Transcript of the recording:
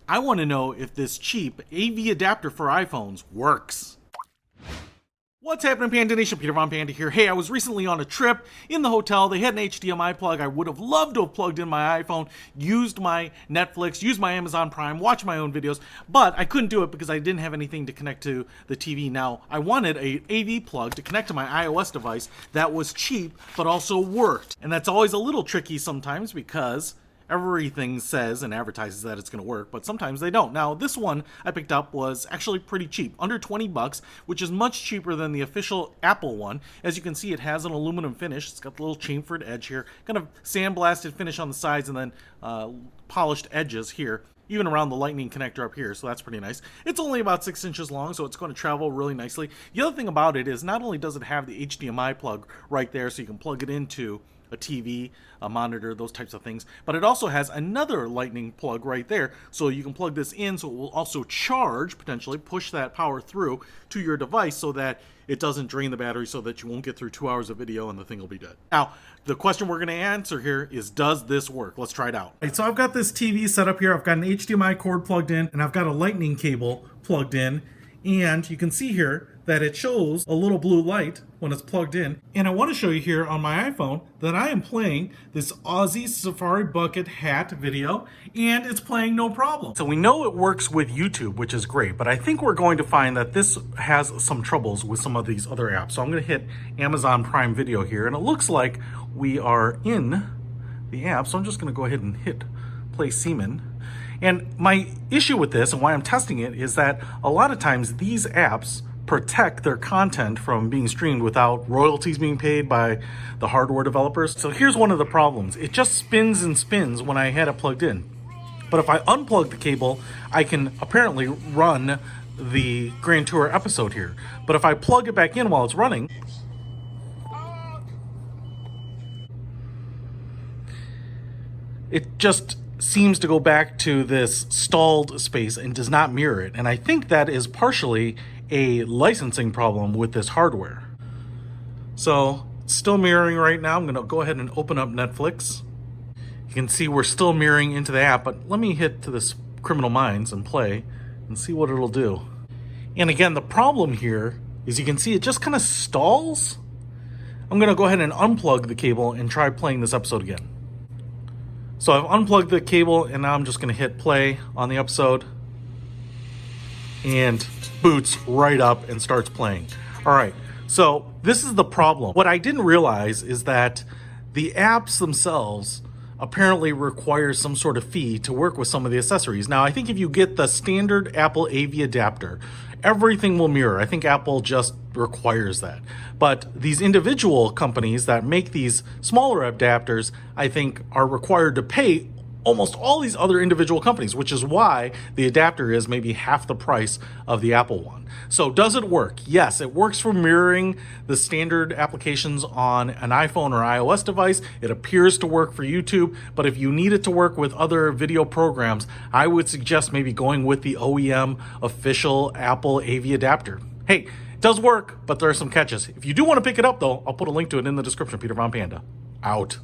I want to know if this cheap AV adapter for iPhones works. What's happening, Panda Nation? Peter Von Panda here. Hey, I was recently on a trip in the hotel. They had an HDMI plug. I would have loved to have plugged in my iPhone, used my Netflix, used my Amazon Prime, watched my own videos, but I couldn't do it because I didn't have anything to connect to the TV. Now, I wanted an AV plug to connect to my iOS device that was cheap, but also worked. And that's always a little tricky sometimes because everything says and advertises that it's going to work, but sometimes they don't. Now, this one I picked up was actually pretty cheap, under 20 bucks, which is much cheaper than the official Apple one. As you can see, it has an aluminum finish. It's got the little chamfered edge here, kind of sandblasted finish on the sides, and then polished edges here, even around the lightning connector up here, so that's pretty nice. It's only about 6 inches long, so it's going to travel really nicely. The other thing about it is not only does it have the HDMI plug right there, so you can plug it into a TV, a monitor, those types of things, but it also has another lightning plug right there, so you can plug this in, so it will also charge, potentially push that power through to your device so that it doesn't drain the battery, so that you won't get through 2 hours of video and the thing will be dead. Now, the question we're going to answer here is, does this work? Let's try it out. All right, so I've got this TV set up here. I've got an HDMI cord plugged in, and I've got a lightning cable plugged in, and you can see here that it shows a little blue light when it's plugged in. And I want to show you here on my iPhone that I am playing this Aussie Safari Bucket hat video, and it's playing no problem. So we know it works with YouTube, which is great, but I think we're going to find that this has some troubles with some of these other apps. So I'm going to hit Amazon Prime Video here, and it looks like we are in the app. So I'm just going to go ahead and hit Play Seaman. And my issue with this, and why I'm testing it, is that a lot of times these apps protect their content from being streamed without royalties being paid by the hardware developers. So here's one of the problems. It just spins and spins when I had it plugged in. But if I unplug the cable, I can apparently run the Grand Tour episode here. But if I plug it back in while it's running, it just seems to go back to this stalled space and does not mirror it. And I think that is partially a licensing problem with this hardware. So still mirroring right now. I'm going to go ahead and open up Netflix. You can see we're still mirroring into the app, but let me hit to this Criminal Minds and play and see what it'll do. And again, the problem here is you can see it just kind of stalls. I'm going to go ahead and unplug the cable and try playing this episode again. So I've unplugged the cable, and now I'm just going to hit play on the episode, and boots right up and starts playing. All right, so this is the problem. What I didn't realize is that the apps themselves apparently require some sort of fee to work with some of the accessories. Now, I think if you get the standard Apple AV adapter, everything will mirror. I think Apple just requires that. But these individual companies that make these smaller adapters, I think, are required to pay almost all these other individual companies, which is why the adapter is maybe half the price of the Apple one. So does it work? Yes, it works for mirroring the standard applications on an iPhone or iOS device. It appears to work for YouTube, but if you need it to work with other video programs, I would suggest maybe going with the OEM official Apple AV adapter. Hey, it does work, but there are some catches. If you do want to pick it up though, I'll put a link to it in the description. Peter Von Panda, out.